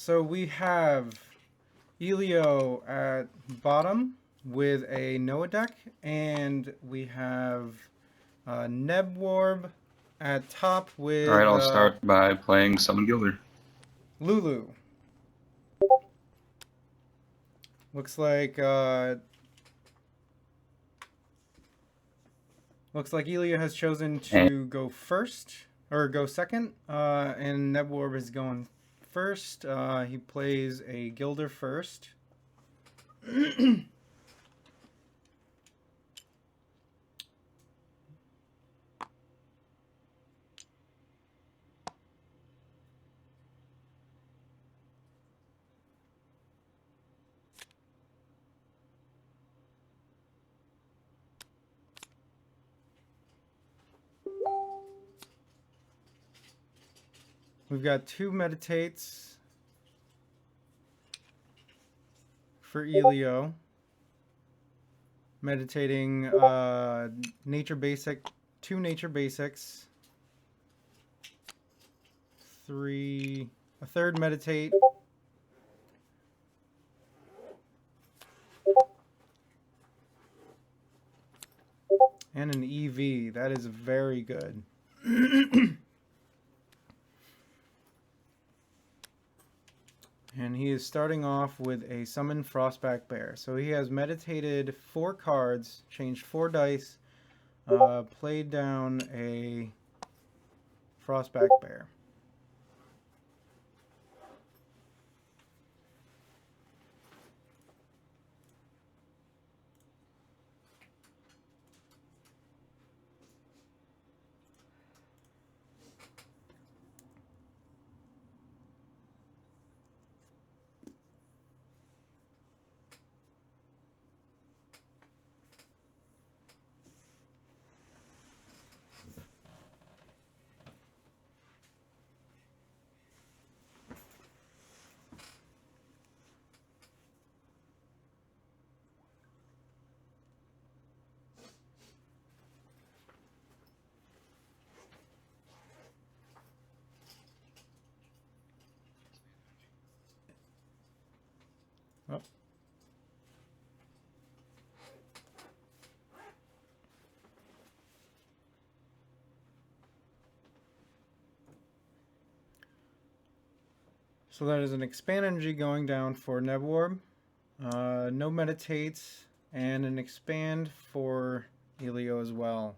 So we have Ellio at bottom with a Noah deck, and we have Nebworb at top with Alright, I'll start by playing Summon Gilder. Lulu. Looks like Ellio has chosen to go first or go second, and Nebworb is going first. He plays a Gilder first. We've got 2 meditates for Ellio. Meditating nature basic, 2 nature basics, a third meditate, and an EV. That is very good. And he is starting off with a Summon Frostback Bear. So he has meditated 4 cards, changed 4 dice, played down a Frostback Bear. Oh. So that is an expand energy going down for Nebworb, no meditates, and an expand for Ellio as well.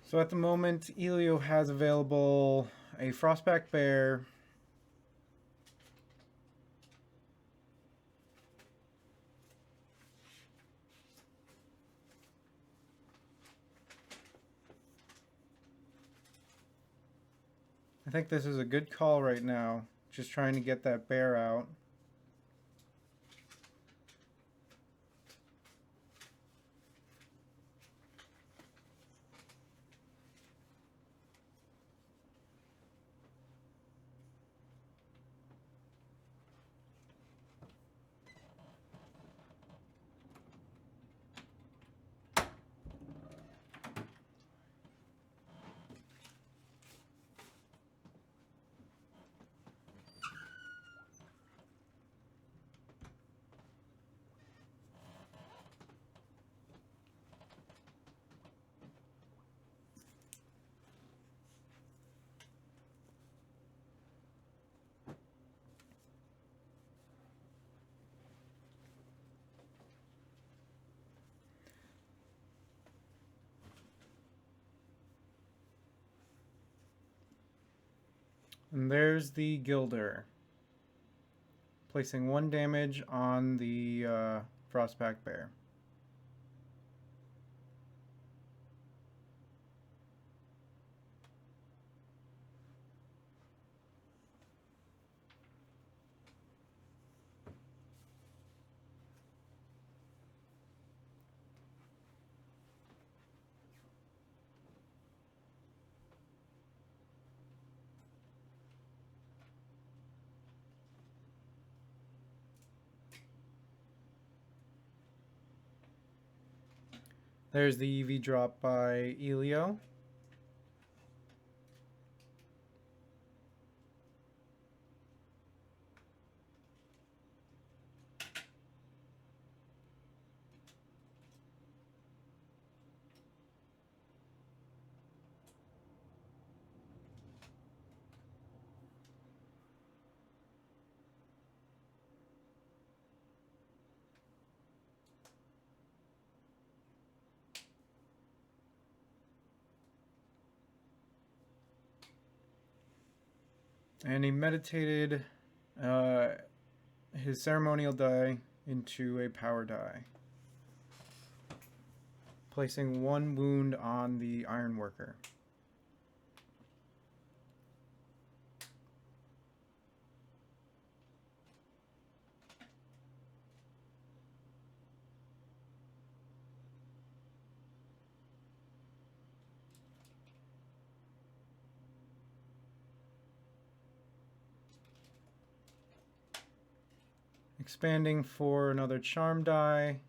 So at the moment, Ellio has available a Frostback Bear, I think this is a good call right now, just trying to get that bear out. And there's the Gilder. Placing 1 damage on the Frostback Bear. There's the EV drop by Ellio. And he meditated his ceremonial die into a power die, placing 1 wound on the Ironworker. Expanding for another charm die.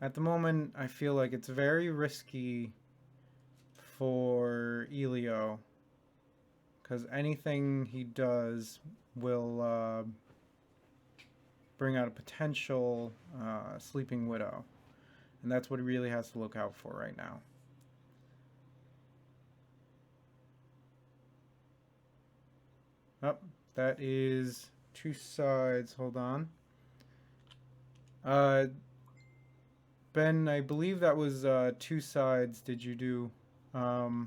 At the moment, I feel like it's very risky for Ellio, because anything he does will bring out a potential Sleeping Widow, and that's what he really has to look out for right now. Oh, that is 2 sides. Hold on. Ben, I believe that was 2 sides. Did you do? Oh,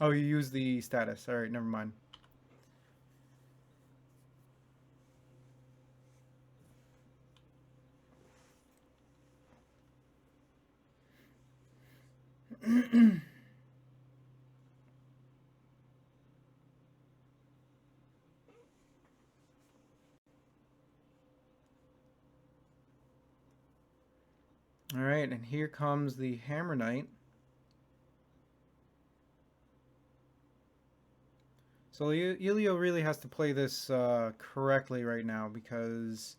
you used the status. All right, never mind. All right, and here comes the Hammer Knight. So Ellio really has to play this correctly right now, because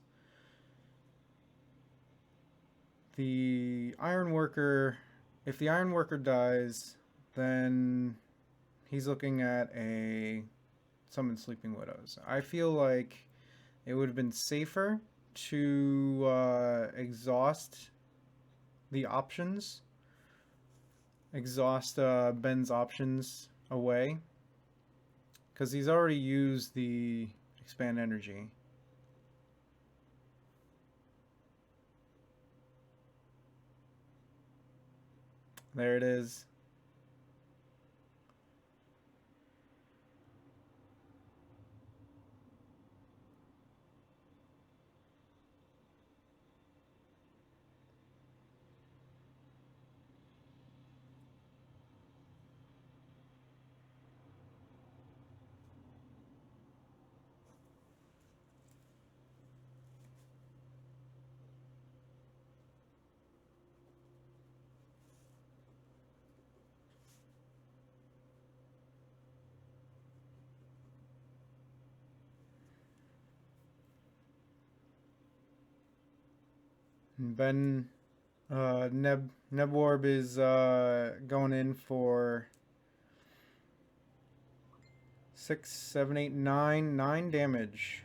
the Ironworker, if the Ironworker dies, then he's looking at a Summon Sleeping Widows. I feel like it would have been safer to exhaust the options, exhaust Ben's options away, because he's already used the expand energy. There it is. Ben Nebworb is going in for 6, 7, 8, 9 damage.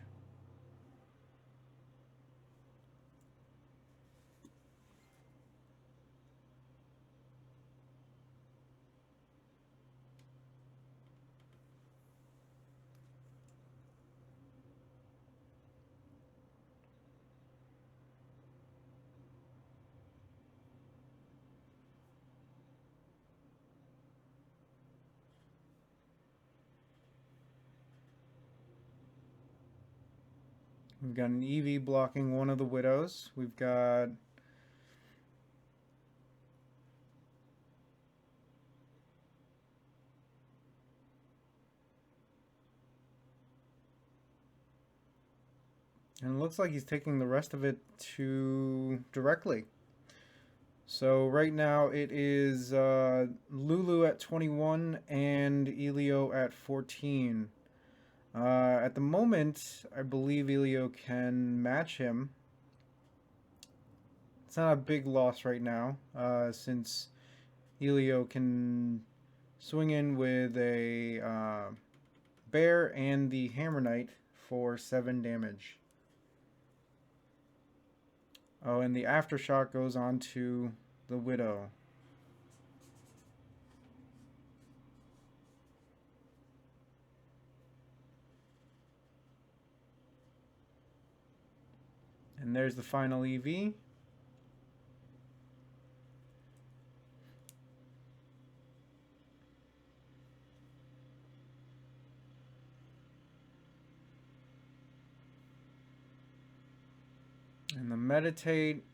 We've got an EV blocking one of the widows. We've got and it looks like he's taking the rest of it to directly. So right now it is Lulu at 21 and Ellio at 14. At the moment, I believe Ellio can match him. It's not a big loss right now, since Ellio can swing in with a bear and the Hammer Knight for 7 damage. Oh, and the aftershock goes on to the widow. And there's the final EV. And the meditate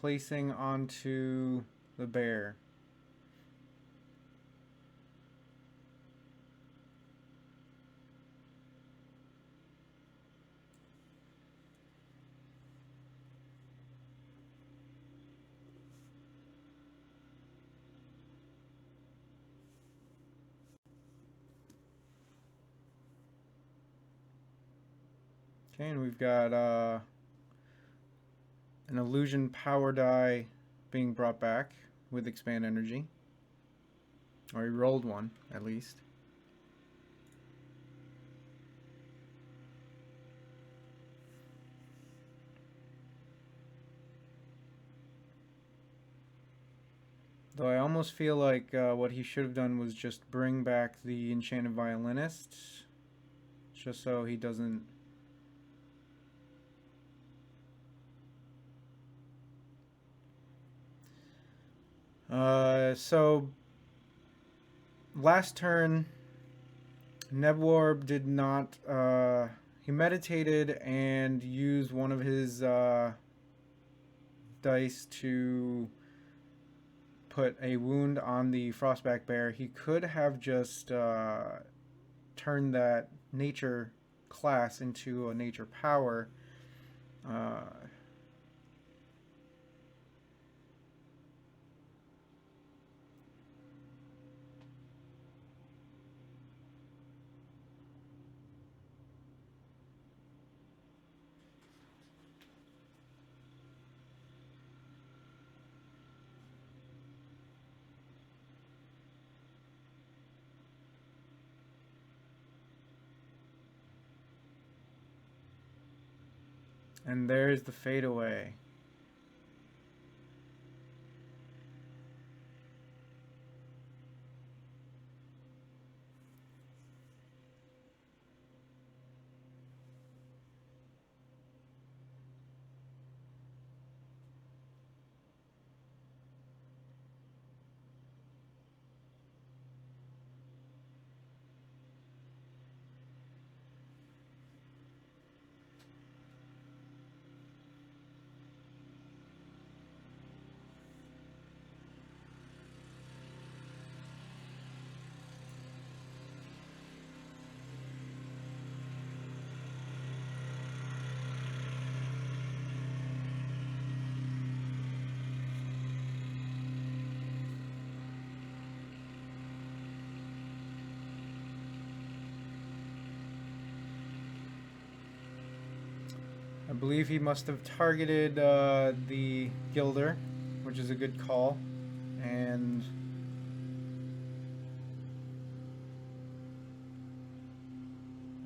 placing onto the bear. Okay, and we've got an illusion power die being brought back with expand energy. Or he rolled one, at least. Though I almost feel like what he should have done was just bring back the enchanted violinist, just so he doesn't... So last turn, Nebworb did not, he meditated and used one of his dice to put a wound on the Frostback Bear. He could have just turned that nature class into a nature power. And there's the fadeaway. I believe he must have targeted the Gilder, which is a good call. And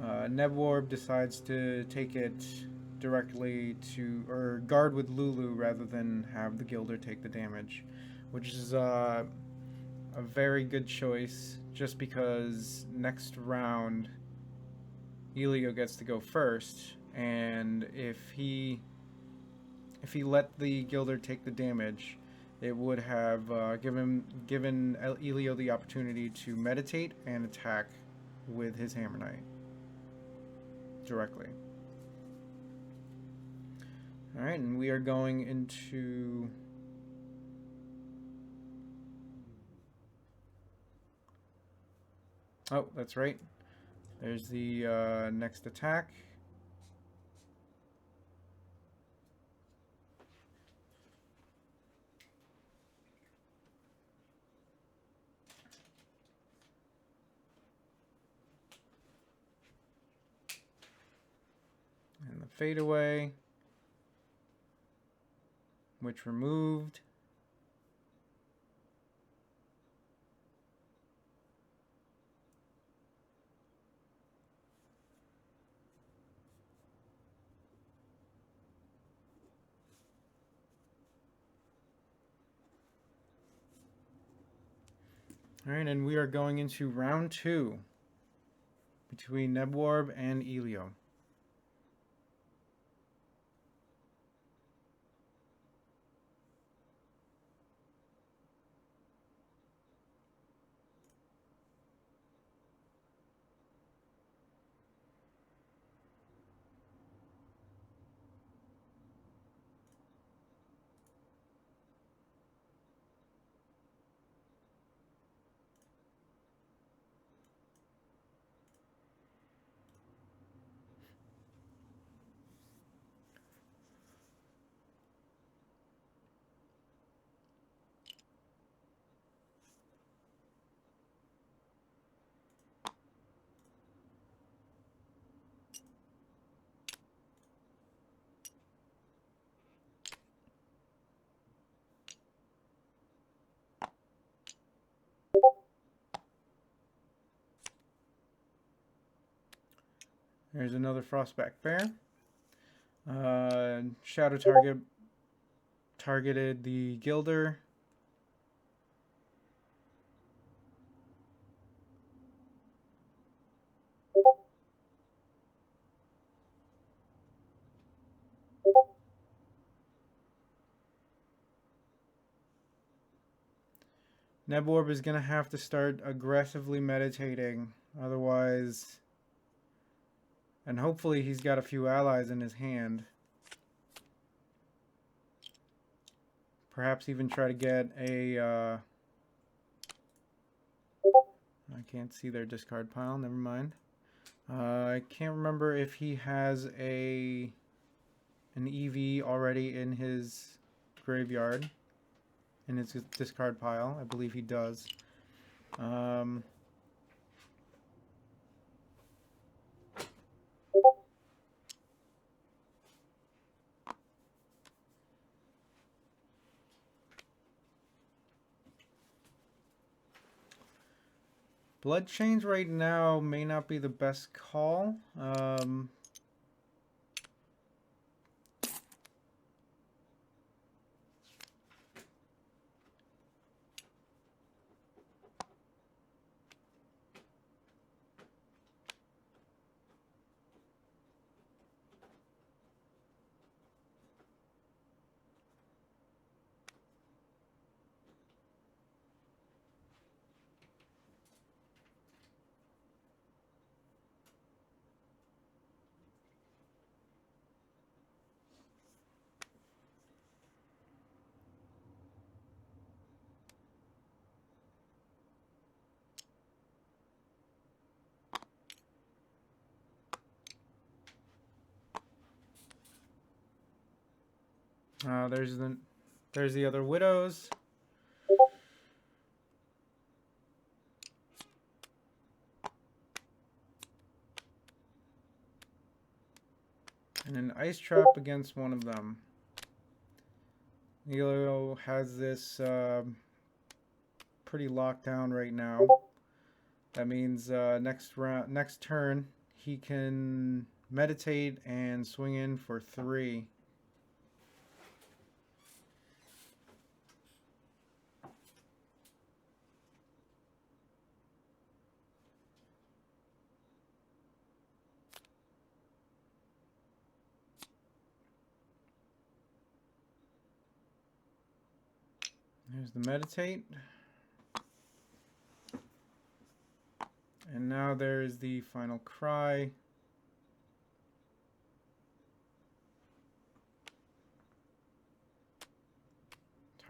Nebworb decides to take it directly to, or guard with Lulu rather than have the Gilder take the damage, which is a very good choice, just because next round Ellio gets to go first, and if he let the Gilder take the damage, it would have given Ellio the opportunity to meditate and attack with his Hammer Knight directly. All right, and we are going into... Oh, that's right. There's the next attack. And the fadeaway, which removed. All right, and we are going into round 2 between Nebworb and Ellio. There's another Frostback Bear. Shadow target targeted the Gilder. Nebworb is going to have to start aggressively meditating, otherwise... And hopefully he's got a few allies in his hand. Perhaps even try to get a... I can't see their discard pile, never mind. I can't remember if he has an EV already in his graveyard, in his discard pile. I believe he does. Blood Change right now may not be the best call. There's the other widows. And an ice trap against one of them. Ellio has this pretty locked down right now. That means next turn he can meditate and swing in for 3. There's the meditate. And now there's the final cry.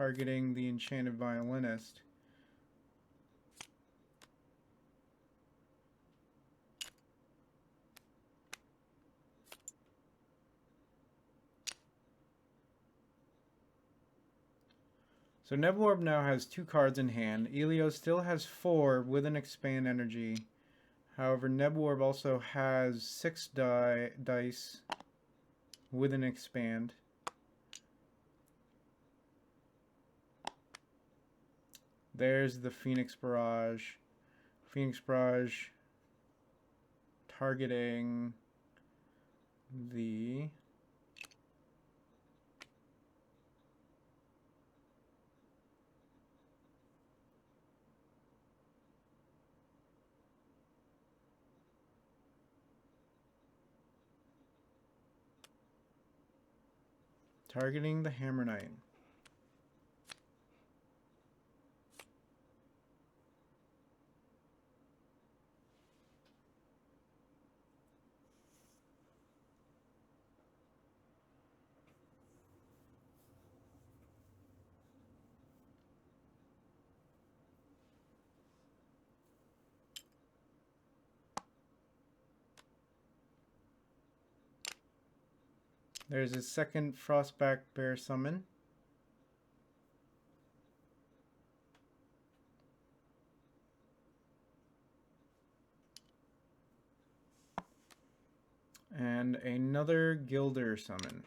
targeting the enchanted violinist. So Nebworb now has 2 cards in hand. Ellio still has 4 with an expand energy. However, Nebworb also has 6 dice with an expand. There's the Phoenix Barrage. Phoenix Barrage targeting the Hammer Knight. There's a second Frostback Bear summon. And another Gilder summon.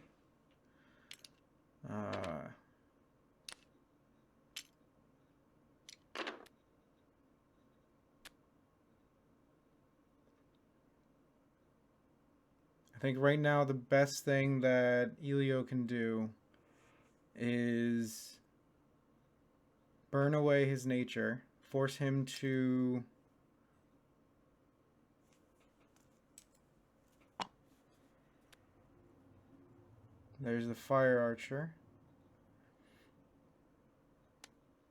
I think right now the best thing that Ellio can do is burn away his nature, force him to there's the Fire Archer.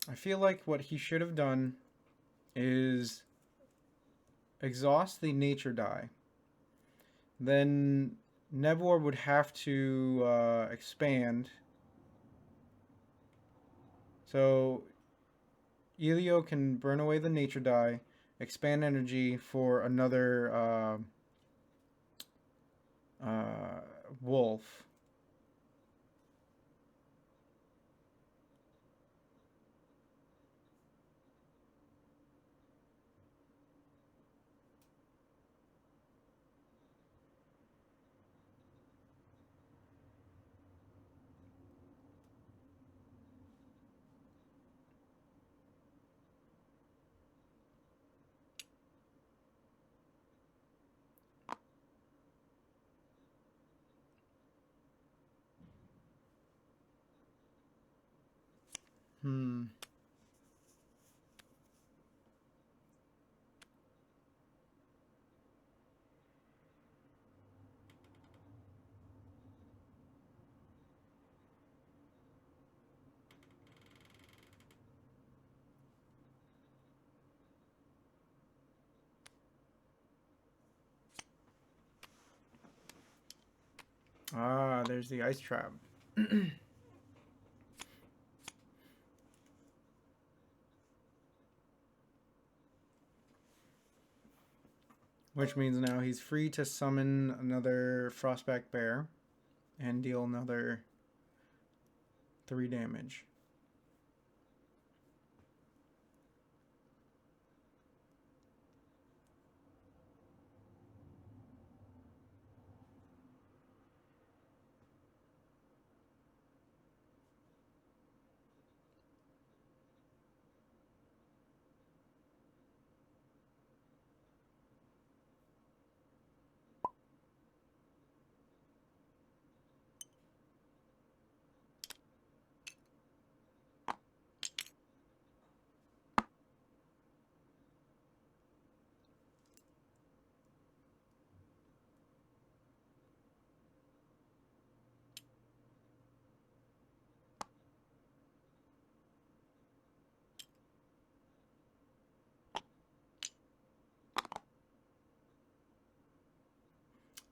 I feel like what he should have done is exhaust the nature die. Then Nebworb would have to expand. So Ellio can burn away the nature die, expand energy for another wolf. There's the ice trap. Which means now he's free to summon another Frostback Bear and deal another 3 damage.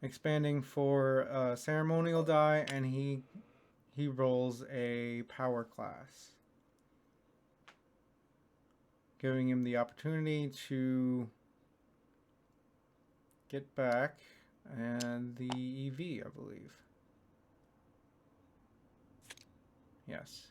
Expanding for ceremonial die, and he rolls a power class. giving him the opportunity to get back and the EV, I believe. Yes.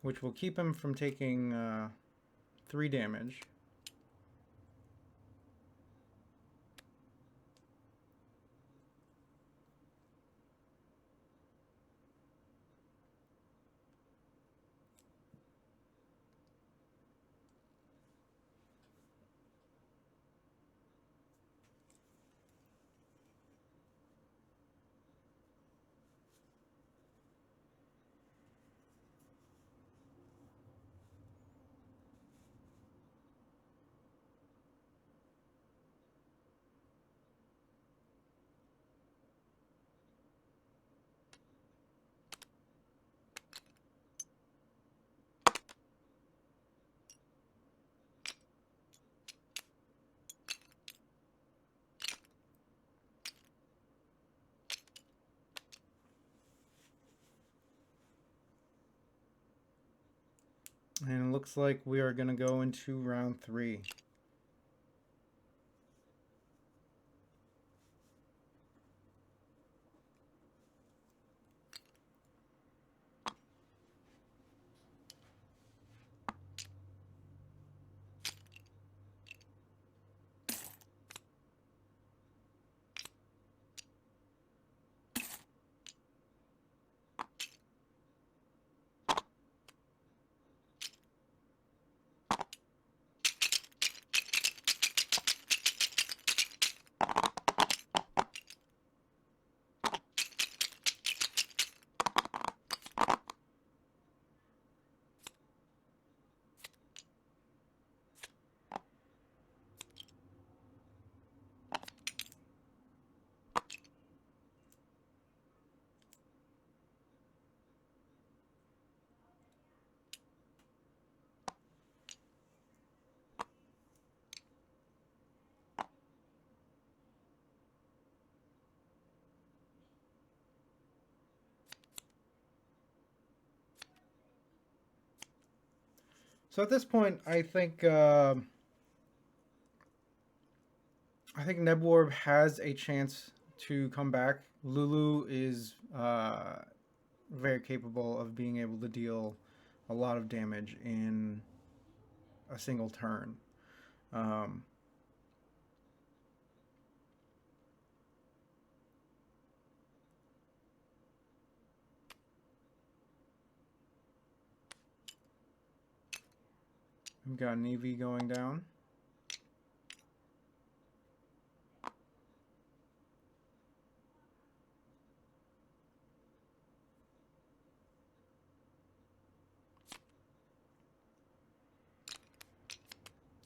Which will keep him from taking 3 damage. And it looks like we are going to go into round 3. So at this point, I think Nebworb has a chance to come back. Lulu is very capable of being able to deal a lot of damage in a single turn. We've got an EV going down.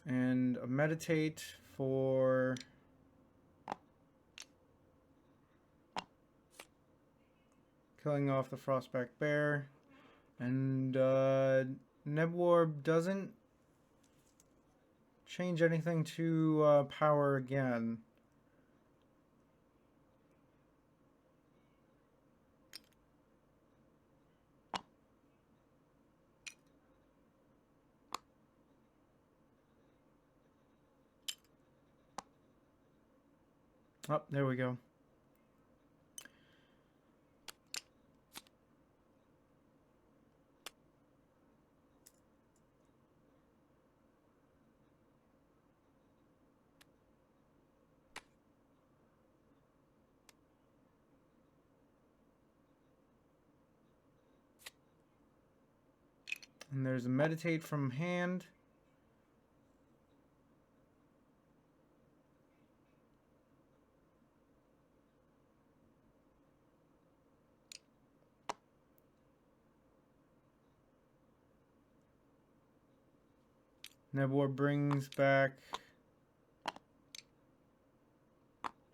And a meditate for killing off the Frostback Bear. And Nebworb doesn't change anything to power again. Oh, there we go. And there's a meditate from hand. Nebworb brings back...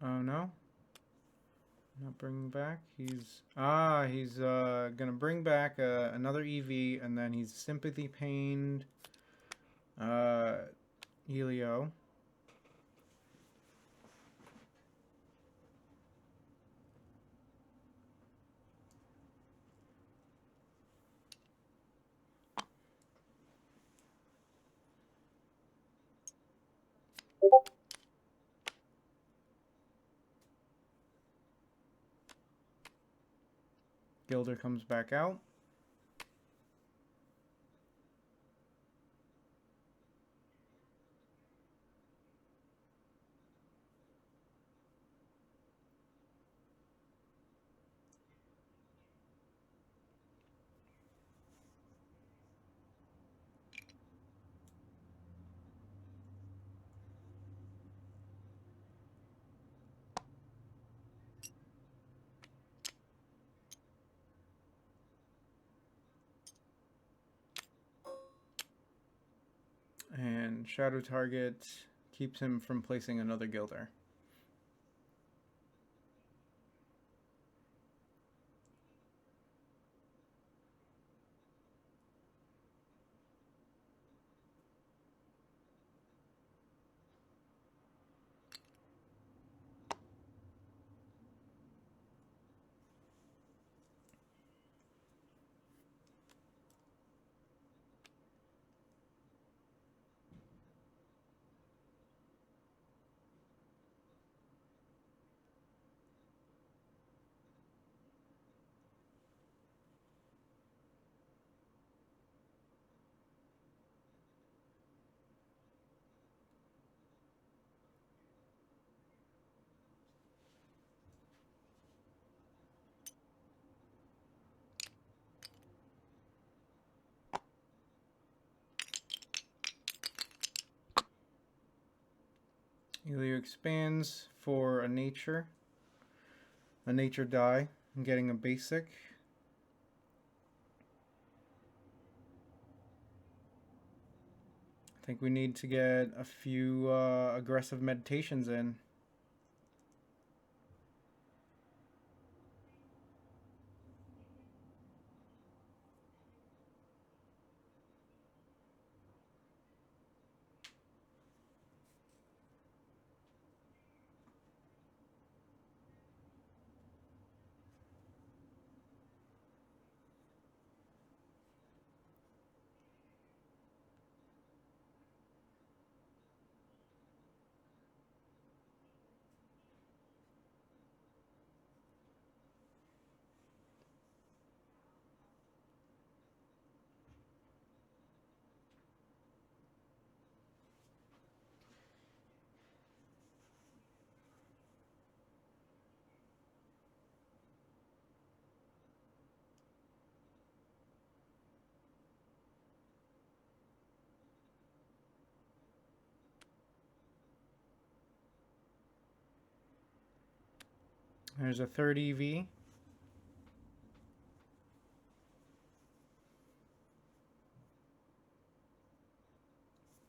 Oh, no. Not bringing back. He's gonna bring back another EV, and then he's sympathy pained Ellio. Gilder comes back out. And shadow target keeps him from placing another Gilder. Ellio expands for a nature die, and getting a basic. I think we need to get a few aggressive meditations in. There's a third EV.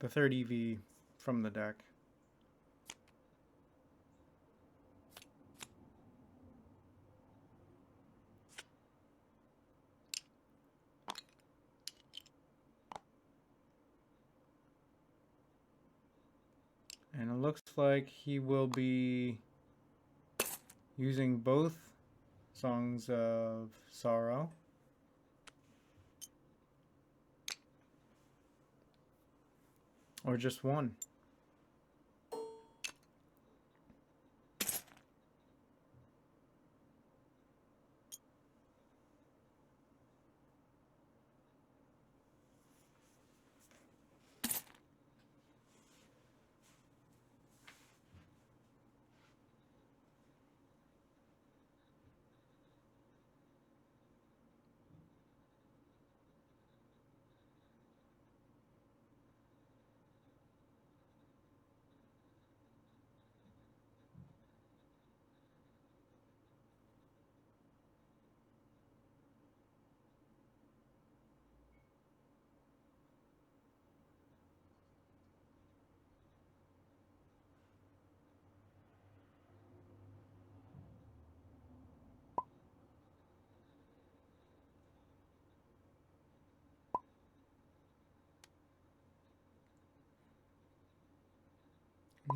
The third EV from the deck. And it looks like he will be using both Songs of Sorrow. Or just one.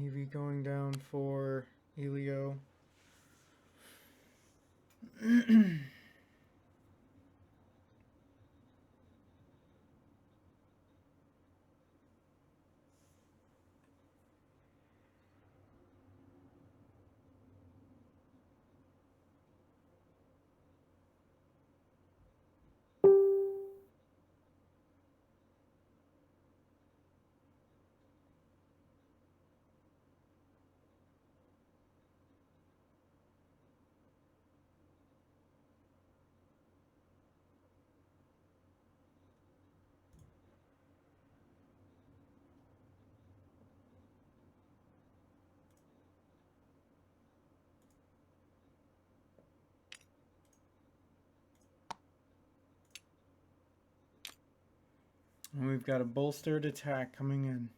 EV going down for Ellio. And we've got a bolstered attack coming in.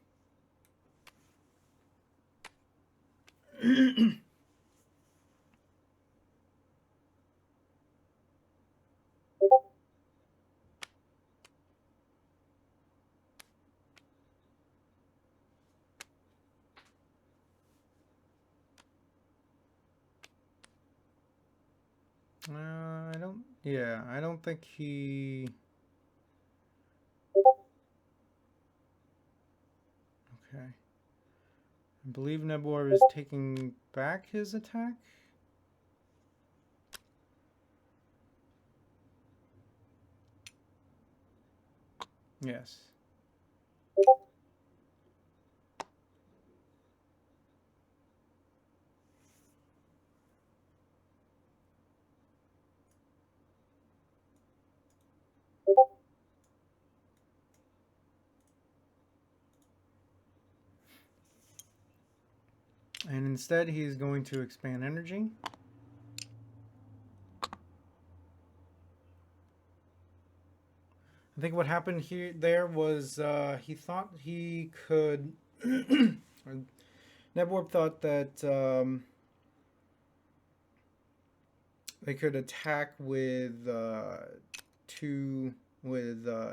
I don't think he... Okay. I believe Nebworb is taking back his attack. Yes. And instead he is going to expand energy. I think what happened there was he thought he could... Nebworb thought that they could attack with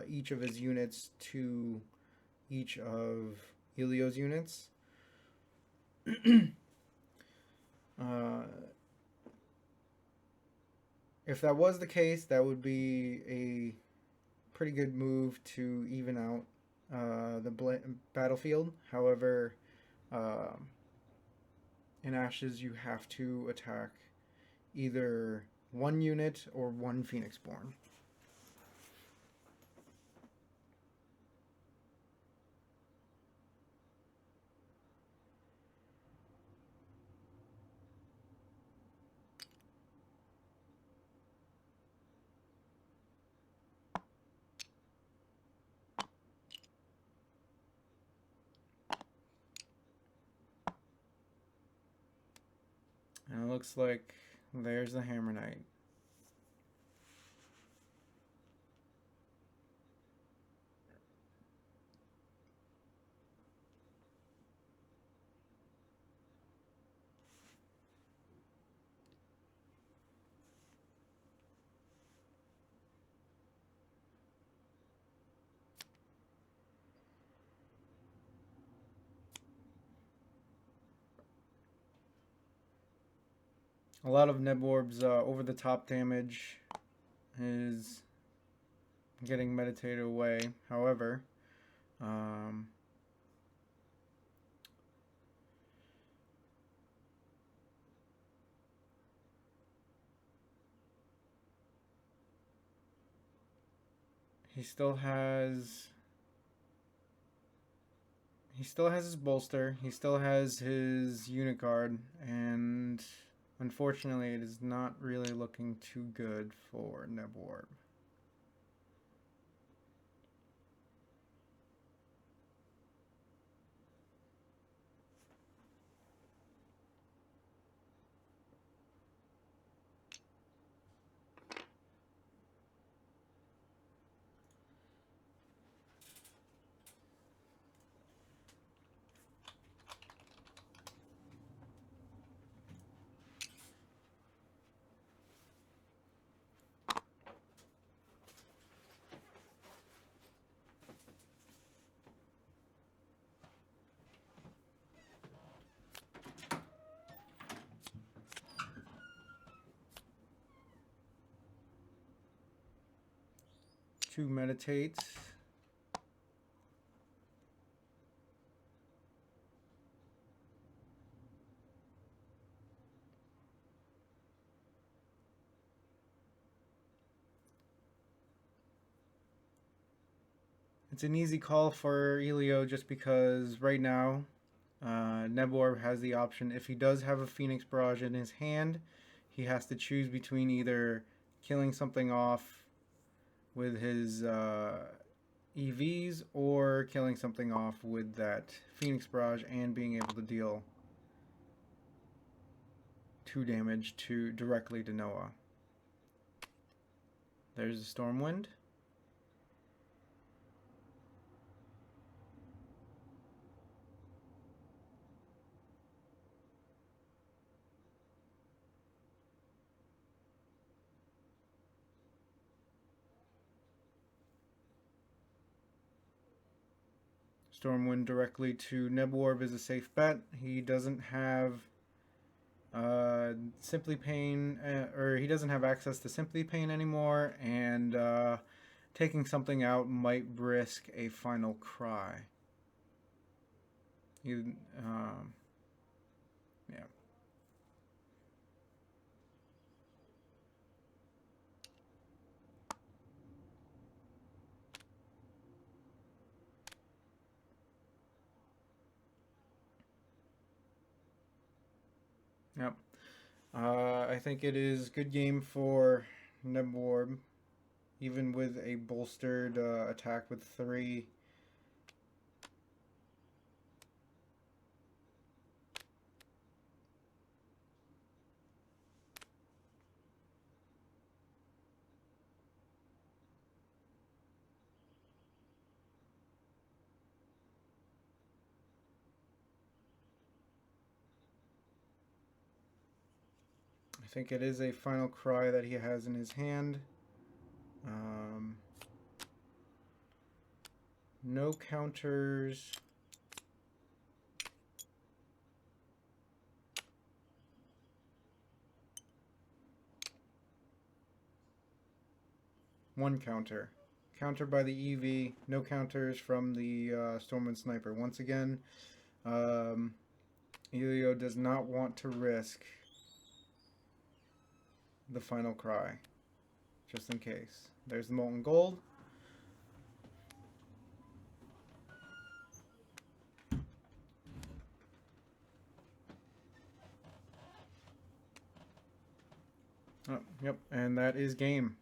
each of his units to each of Ellio's units. If that was the case, that would be a pretty good move to even out the battlefield. However, in Ashes, you have to attack either one unit or one Phoenixborn. And it looks like there's the Hammer Knight. A lot of Nebworb's over-the-top damage is getting meditated away. However, he still has his bolster, he still has his unit guard, and unfortunately it is not really looking too good for Nebworb. To meditate. It's an easy call for Ellio just because right now Nebworb has the option. If he does have a Phoenix Barrage in his hand, he has to choose between either killing something off with his EVs or killing something off with that Phoenix Barrage and being able to deal 2 damage directly to Noah. There's a Stormwind. Stormwind directly to Nebworb is a safe bet. He doesn't have Simply Pain, or he doesn't have access to Simply Pain anymore, and taking something out might risk a Final Cry. Yeah. Yep. I think it is good game for Nebworb, even with a bolstered attack with 3. I think it is a Final Cry that he has in his hand. No counters. One counter. Counter by the EV. No counters from the Stormwind Sniper. Once again, Ellio does not want to risk the Final Cry, just in case. There's the Molten Gold. Oh, yep, and that is game.